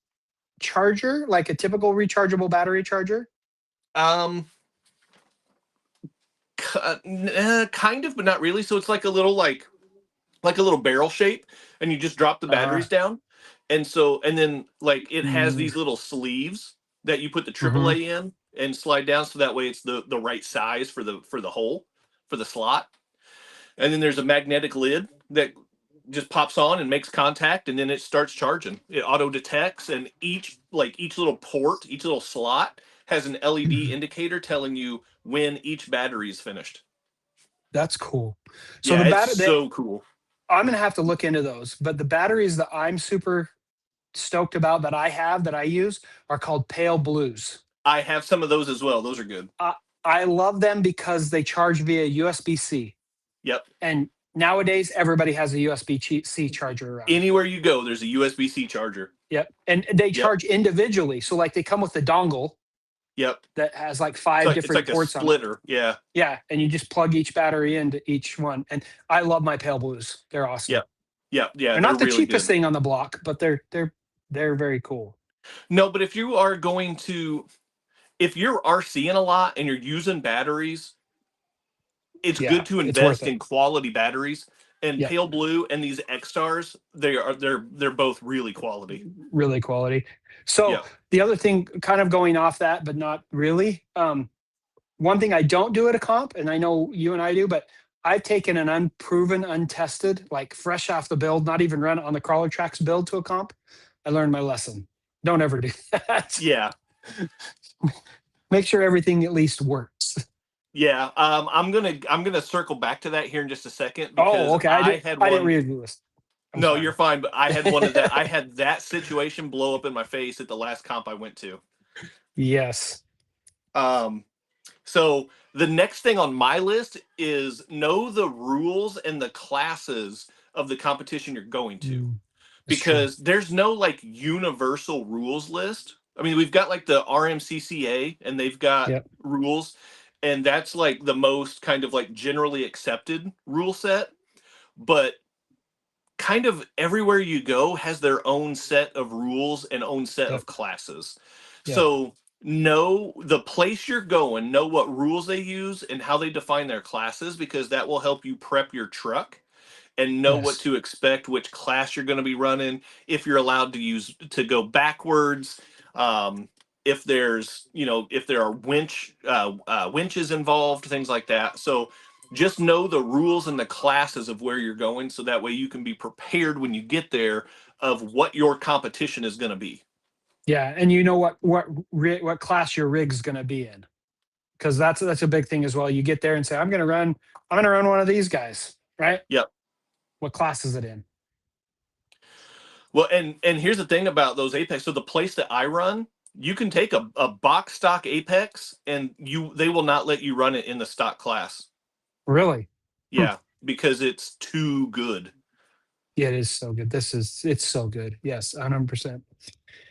charger, like a typical rechargeable battery charger? Um, kind of, but not really. So it's like a little barrel shape, and you just drop the Uh, batteries down. And so, and then like it has mm, these little sleeves that you put the hmm. AAA in and slide down, so that way it's the right size for the hole for the slot. And then there's a magnetic lid that just pops on and makes contact, and then it starts charging. It auto detects, and each little port, each little slot has an LED indicator telling you when each battery is finished. That's cool. So Yeah, the it's battery, so cool. I'm gonna have to look into those. But the batteries that I'm super stoked about that I use are called Pale Blues. I have some of those as well. Those are good. I, I love them because they charge via USB-C, Yep. and nowadays everybody has a USB-C charger around. Anywhere you go, there's a USB-C charger. Yep, and they Yep. charge individually. So like they come with the dongle Yep. that has like It's five like it's different like a ports on it. splitter. Yeah. Yeah, and you just plug each battery into each one. And I love my Pale Blues. They're awesome. Yep. Yep. Yeah, They're they're not the really cheapest good. thing on the block, but they're very cool. No, but if you are going to if you're RCing a lot and you're using batteries, it's Yeah, good to it's worth invest it. in quality batteries. And Yep, Pale Blue and these X Stars, they're both really quality. really quality. So Yeah. the other thing, kind of going off that, but not really. One thing I don't do at a comp, and I know you and I do, but I've taken an unproven, untested, like fresh off the build, not even run it on the crawler tracks build to a comp. I learned my lesson. Don't ever do that. Yeah. Make sure everything at least works. Yeah. I'm gonna circle back to that here in just a second Oh, because okay. I had I didn't one. read the list. I'm No, you're sorry. fine, but I had one of that. I had that situation blow up in my face at the last comp I went to. Yes. Um, so the next thing on my list is know the rules and the classes of the competition you're going to, That's true. because there's no like universal rules list. I mean, we've got like the RMCCA and they've got Yep. rules, and that's like the most kind of like generally accepted rule set. But kind of everywhere you go has their own set of rules and own set Yep. of classes. Yep. So know the place you're going, know what rules they use and how they define their classes, because that will help you prep your truck and know what Yes. to expect, which class you're going to be running, if you're allowed to go backwards, if there's if there are winches involved, things like that. So just know the rules and the classes of where you're going, so that way you can be prepared when you get there of what your competition is going to be. Yeah, and you know what class your rig's going to be in, because that's a big thing as well. You get there and say, I'm going to run one of these guys, right? Yep. What class is it in? Well, and here's the thing about those Apex. So the place that I run, you can take a box stock Apex, and they will not let you run it in the stock class. Really? Hmm. Yeah, because it's too good. Yeah, it is so good. It's so good. Yes, 100%.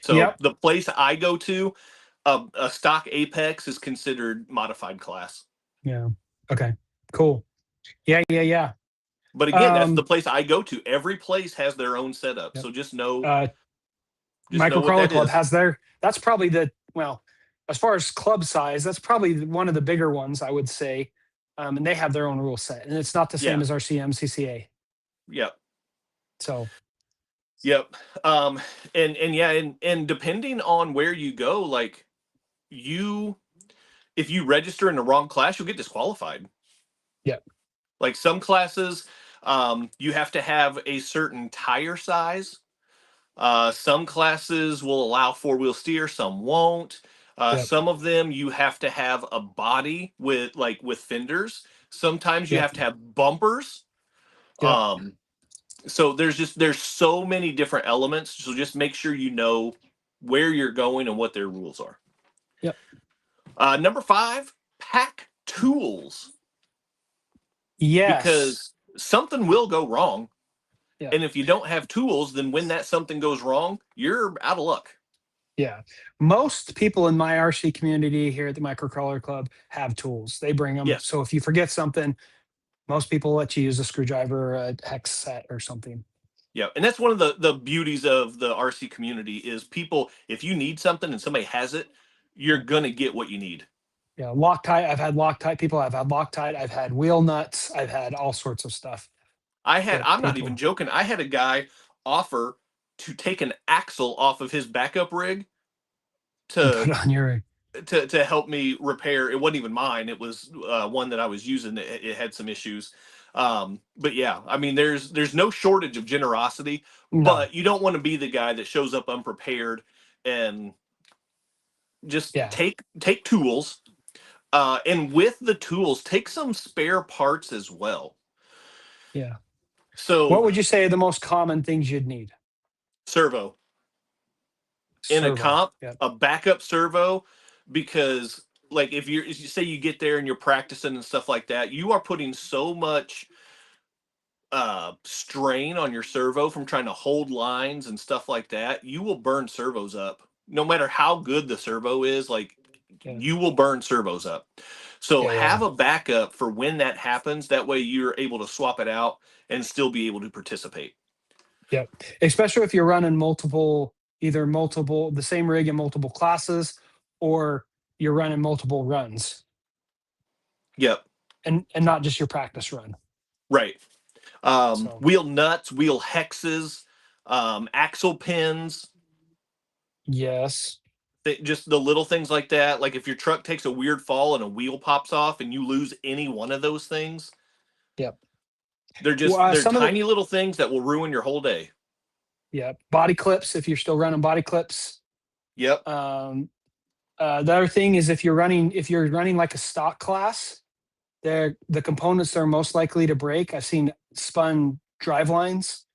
So Yep. the place I go to, a stock Apex is considered modified class. Yeah. Okay. Cool. Yeah, yeah, yeah. But again, that's the Um, place I go to. Every place has their own setup. yep. So Uh, just know what Microcrawler that Club is. has that's probably well, as far as club size, that's probably one of the bigger ones, I would say. And they have their own rule set, and it's not the same Yeah. as RCM CCA. Yep. So, Yep. And yeah, and depending on where you go, like you if you register in the wrong class, you'll get disqualified. yeah, Like some classes, you have to have a certain tire size. Some classes will allow four-wheel steer, some won't. yeah, Some of them you have to have a body with fenders. Sometimes you yeah, have to have bumpers. yeah, Um, so there's so many different elements. So just make sure you know where you're going and what their rules are. yeah. Number 5, pack tools, Yes. because something will go wrong. Yeah. And if you don't have tools, then when that something goes wrong, you're out of luck. Yeah. Most people in my RC community here at the Microcrawler Club have tools. They bring them. Yes. So if you forget something, most people let you use a screwdriver or a hex set or something. Yeah, and that's one of the beauties of the RC community is people. If you need something and somebody has it, you're Yeah. gonna get what you need. Yeah. Loctite. I've had Loctite people. I've had Loctite. I've had wheel nuts. I've had all sorts of stuff that I'm not even people joking. I had a guy offer to take an axle off of his backup rig and put to on your. to help me repair. It wasn't even mine. It was one that I was using. It had some issues. But yeah, I mean, there's no shortage of generosity, No. but you don't want to be the guy that shows up unprepared and just Yeah. take tools. And with the tools, take some spare parts as well. Yeah. What So would you say are the most common things you'd need? servo in a Servo. comp, Yeah. a backup servo, because like if you say you get there and you're practicing and stuff like that, you are putting so much strain on your servo from trying to hold lines and stuff like that. You will burn servos up no matter how good the servo is. Like Yeah. you will burn servos up. So Yeah. Yeah. have a backup for when that happens. That way you're able to swap it out and still be able to participate. Yeah. Especially if you're running the same rig in multiple classes, or you're running multiple runs Yep. and not just your practice run. Right. So Wheel nuts, wheel hexes, axle pins, yes. just the little things like that. Like if your truck takes a weird fall and a wheel pops off and you lose any one of those things, Yep. they're Some of the tiny little things that will ruin your whole day. yeah, body clips, if you're still running body clips. Yep. The other thing is if you're running like a stock class, the components that are most likely to break. I've seen spun drive lines.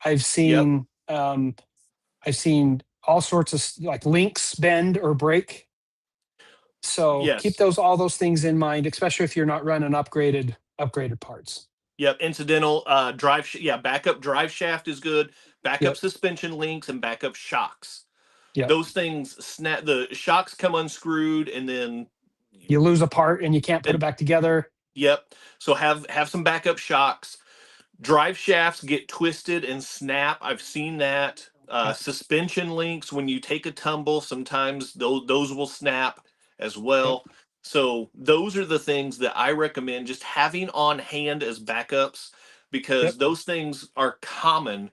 I've Yep. seen um, I've seen all sorts of like links bend or break. So keep Yes. all those things in mind, especially if you're not running upgraded parts. Yep. Incidental yeah, backup drive shaft is good. Backup Yep. suspension links and backup shocks. Yep. Those things snap, the shocks come unscrewed and then You lose a part and you can't put it and back together. yep. So have some backup shocks. Drive shafts get twisted and snap. I've seen that. Yep. Suspension links, when you take a tumble, sometimes those will snap as Yep. well. So those are the things that I recommend just having on hand as backups, because Yep. those things are common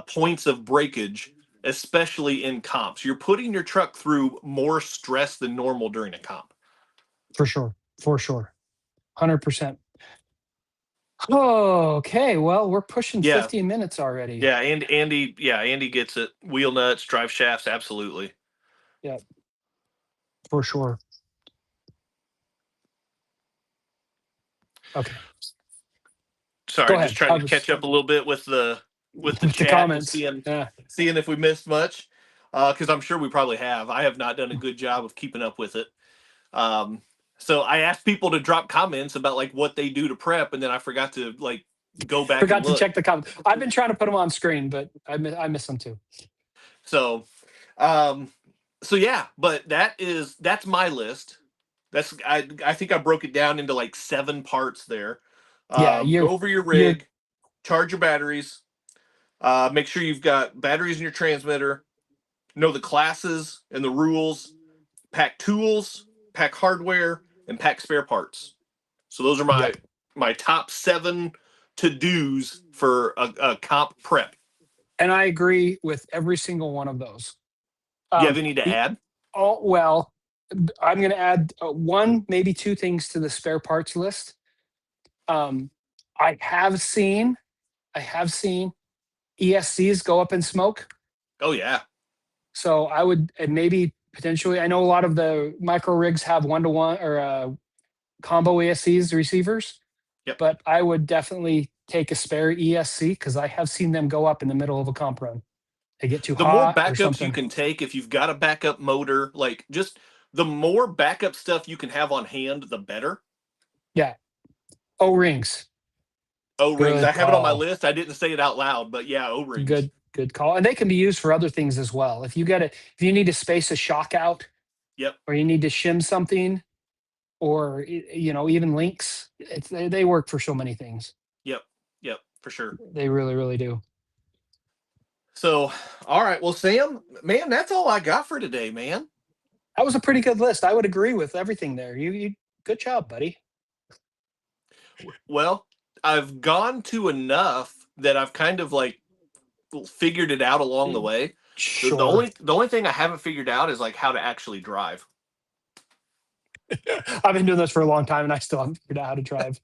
points of breakage, especially in comps. You're putting your truck through more stress than normal during a comp. For sure. For sure. 100%. Oh, okay. Well, we're pushing Yeah, 50 minutes already. yeah, and Andy gets it. Wheel nuts, drive shafts, absolutely. Yeah, for sure. Okay. Go Sorry, just ahead. trying I to was catch up a little bit with the with the chat and comments. Yeah. seeing if we missed much, because I'm sure we probably have. I have not done a good job of keeping up with it. Um, so I asked people to drop comments about like what they do to prep, and then I forgot to like go back and Forgot to look. check the comments. I've been trying to put them on screen, but I miss them too. So, um, so yeah, but that's my list. I think I broke it down into like 7 parts there. Yeah, Go over your you're rig, charge your batteries. Make sure you've got batteries in your transmitter. Know the classes and the rules. Pack tools, pack hardware, and pack spare parts. So those are yep. my top 7 to dos for a comp prep. And I agree with every single one of those. You have Um, any to the add? oh well, I'm going to add one, maybe two things to the spare parts list. Um, I have seen, I have seen ESCs go up in smoke. Oh yeah. So I would, and maybe potentially, I know a lot of the micro rigs have 1-to-1 or combo ESCs receivers, Yep. but I would definitely take a spare ESC because I have seen them go up in the middle of a comp run. They get too The more hot or backups you something. can take, if you've got a backup motor, like just the more backup stuff you can have on hand, the better. Yeah. O rings. O-rings. I Good have it on my call. list. I didn't say it out loud, but yeah, O-rings. Good call. And they can be used for other things as well. If you need to space a shock out, Yep. or you need to shim something, or even links, they work for so many things. Yep. Yep. For sure. They really, really do. So, all right. Well, Sam, man, that's all I got for today, man. That was a pretty good list. I would agree with everything there. You good job, buddy. Well, I've gone to enough that I've kind of like figured it out along the way. The Sure. only thing I haven't figured out is like how to actually drive. I've been doing this for a long time and I still haven't figured out how to drive.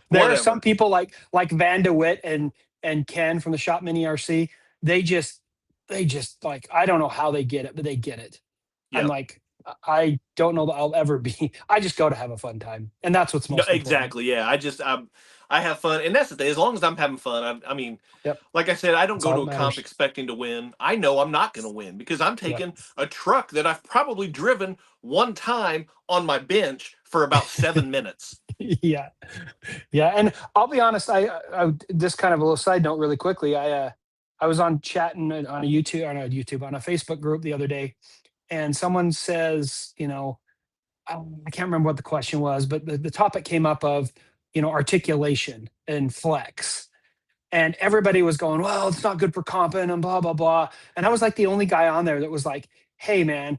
There are some Whatever. people like Van DeWitt and Ken from the Shop Mini RC. They just like, I don't know how they get it, but they get it. I'm Yep. like, I don't know that I'll ever be. I just go to have a fun time, and that's what's No, most important. exactly. Yeah. I have fun, and that's the thing. As long as I'm having fun, I mean, Yep, like I said, I don't that's go all to that a comp matters. expecting to win. I know I'm not going to win because I'm Yep. taking a truck that I've probably driven one time on my bench for about 7 minutes. Yeah, yeah, and I'll be honest. This kind of a little side note, really quickly. I was on chatting on a Facebook group the other day, and someone says, I can't remember what the question was, but the topic came up of, articulation and flex. And everybody was going, well, it's not good for comping and blah, blah, blah. And I was like the only guy on there that was like, hey, man.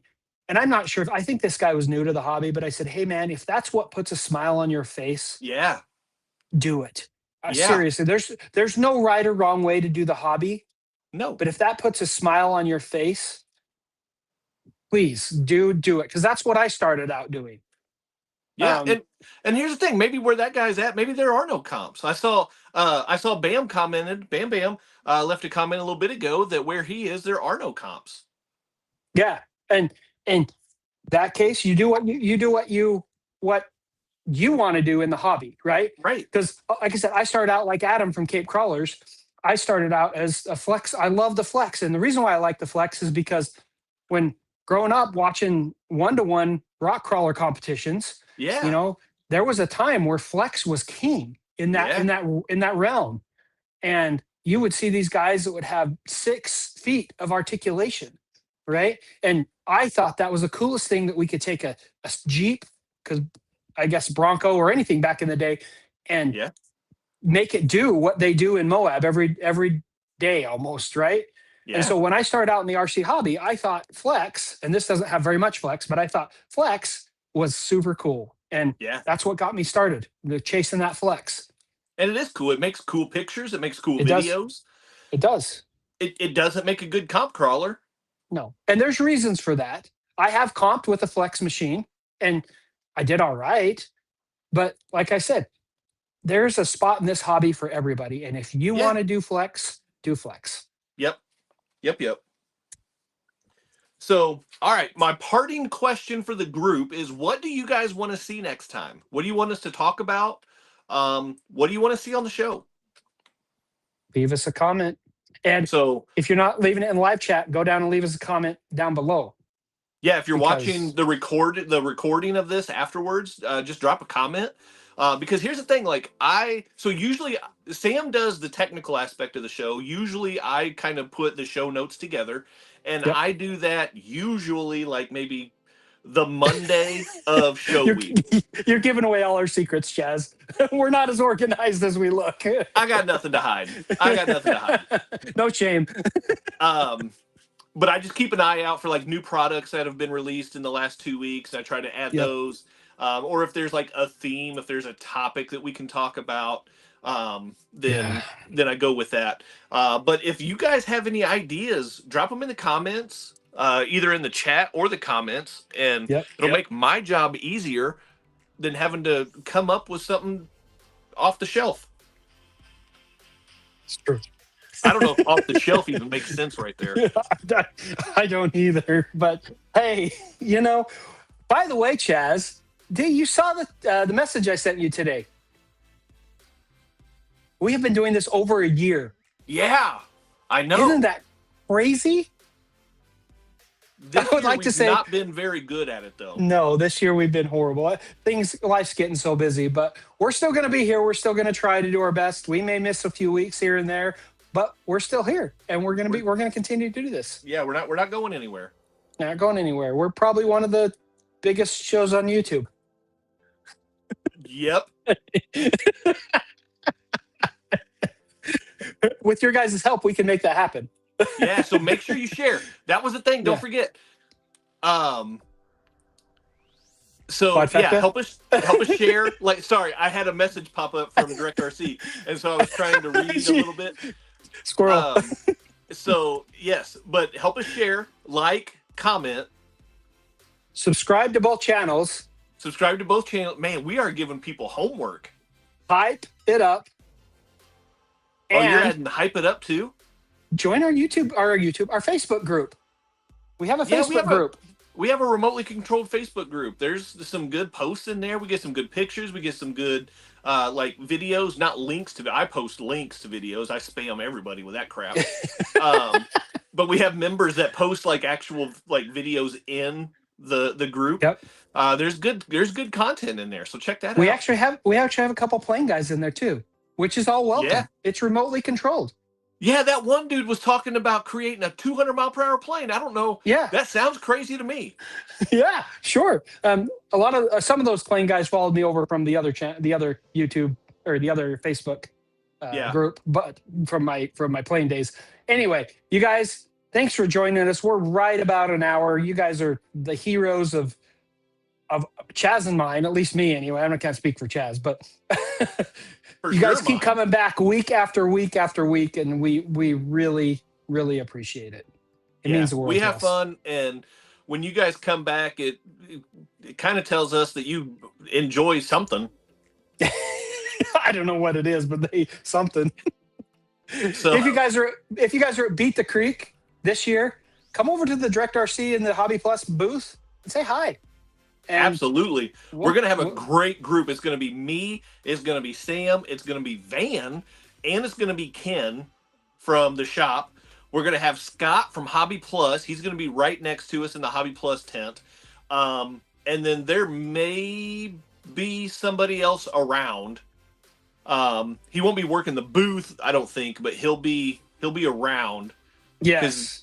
And I'm not sure if I think this guy was new to the hobby, but I said, hey, man, if that's what puts a smile on your face, Yeah. do it. Yeah. Seriously, there's no right or wrong way to do the hobby. No. But if that puts a smile on your face, please do it. Because that's what I started out doing. Yeah, Um, and here's the thing, maybe where that guy's at, maybe there are no comps. I saw Bam commented, Bam Bam left a comment a little bit ago that where he is there are no comps. yeah. And in that case, you do what you want to do in the hobby, right? Right. Because, like I said, I started out like Adam from Cape Crawlers. I started out as a flex. I love the flex. And the reason why I like the flex is because when growing up watching one-to-one rock crawler competitions, you Yeah. know, there was a time where flex was king in that Yeah. in that in that realm. And you would see these guys that would have 6 feet of articulation, right? And I thought that was the coolest thing, that we could take a Jeep, because I guess Bronco or anything back in the day, and Yeah. make it do what they do in Moab every day almost, right? And Yeah. so when I started out in the RC hobby, I thought flex, and this doesn't have very much flex, but I thought flex was super cool. And Yeah. that's what got me started, chasing that flex. And it is cool. It makes cool pictures, it makes cool It does. videos. It does. It doesn't make a good comp crawler. No. And there's reasons for that. I have comped with a flex machine and I did all right. But like I said, there's a spot in this hobby for everybody. And if you Yeah. want to do flex, do flex. Yep. Yep. Yep. So, all right, my parting question for the group is what do you guys want to see next time? What do you want us to talk about? What do you want to see on the show? Leave us a comment. And So, if you're not leaving it in live chat, go down and leave us a comment down below. yeah, if you're watching Because the recording of this afterwards, just drop a comment. Because here's the thing, like so usually Sam does the technical aspect of the show. Usually I kind of put the show notes together, and yep. I do that usually like maybe the Monday of show you're week. you're giving away all our secrets, Chaz. We're not as organized as we look. I got nothing to hide. I got nothing to hide. No shame. But I just keep an eye out for like new products that have been released in the last 2 weeks. I try to add Yep. those, or if there's like a theme, if there's a topic that we can talk about, Yeah. then I go with that. But if you guys have any ideas, drop them in the comments, either in the chat or the comments, and Yep. it'll make my job easier than having to come up with something off the shelf. It's true. I don't know if off the shelf even makes sense right there. I don't either. But hey, by the way, Chaz, you saw the message I sent you today. We have been doing this over a year. Yeah, I know. Isn't that crazy? This would year like to we've say not been very good at it, though. no. This year we've been horrible. Life's getting so busy, but we're still going to be here. We're still going to try to do our best. We may miss a few weeks here and there, but we're still here, and we're going to continue to do this. Yeah, we're not going anywhere. Not going anywhere. We're probably one of the biggest shows on YouTube. Yep. With your guys' help, we can make that happen. Yeah, so make sure you share. That was the thing. Don't forget. So yeah, help us share. Like, sorry, I had a message pop up from DirectRC, and so I was trying to read a little bit. Squirrel. So yes, but help us share, like, comment, subscribe to both channels. Subscribe to both channels. Man, we are giving people homework. Hype it up. Oh, you're adding hype it up too? Join our Facebook group. We have a Facebook group. We have a remotely controlled Facebook group. There's some good posts in there. We get some good pictures. We get some good like videos, not links to. I post links to videos. I spam everybody with that crap. But we have members that post like actual like videos in the group. Yep. There's good content in there. So check that out. We actually have a couple plane guys in there too, which is all welcome. Yeah. It's remotely controlled. Yeah, that one dude was talking about creating a 200-mile-per-hour plane. I don't know. Yeah, that sounds crazy to me. Yeah, sure. A lot of some of those plane guys followed me over from the other YouTube or the other Facebook group, but from my plane days. Anyway, you guys, thanks for joining us. We're right about an hour. You guys are the heroes of Chaz and mine, at least me anyway. I can't speak for Chaz, but you guys keep coming back week after week after week, and we really, really appreciate it. It means the world. We have fun, and when you guys come back, it kind of tells us that you enjoy something. I don't know what it is, but something. So if you guys are at Beat the Creek this year, come over to the DirectRC and the Hobby Plus booth and say hi. And absolutely. We're going to have a great group. It's going to be me. It's going to be Sam. It's going to be Van. And it's going to be Ken from the shop. We're going to have Scott from Hobby Plus. He's going to be right next to us in the Hobby Plus tent. And then there may be somebody else around. He won't be working the booth, I don't think, but he'll be around. Yes.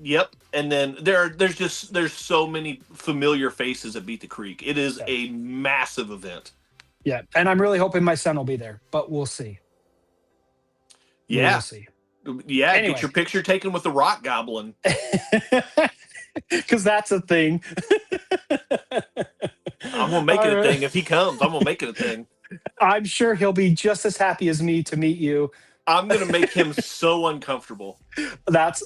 Yep. And then there's so many familiar faces at Beat the Creek. It is a massive event. Yeah. And I'm really hoping my son will be there, but we'll see. Yeah. We'll see. Yeah. Anyway. Get your picture taken with the rock goblin. Because that's a thing. I'm going to make it a thing. If he comes, I'm going to make it a thing. I'm sure he'll be just as happy as me to meet you. I'm going to make him so uncomfortable. That's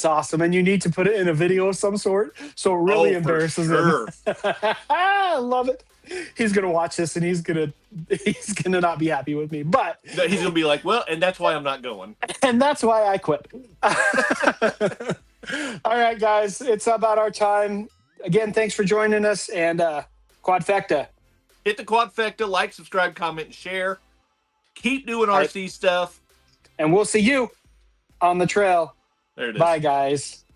awesome. And you need to put it in a video of some sort. So it really embarrasses him. I love it. He's going to watch this and he's going to not be happy with me, but he's going to be like, well, and that's why I'm not going. And that's why I quit. All right, guys, it's about our time. Again, thanks for joining us, and quadfecta. Hit the quadfecta, like, subscribe, comment, and share. Keep doing RC stuff. And we'll see you on the trail. There it is. Bye, guys.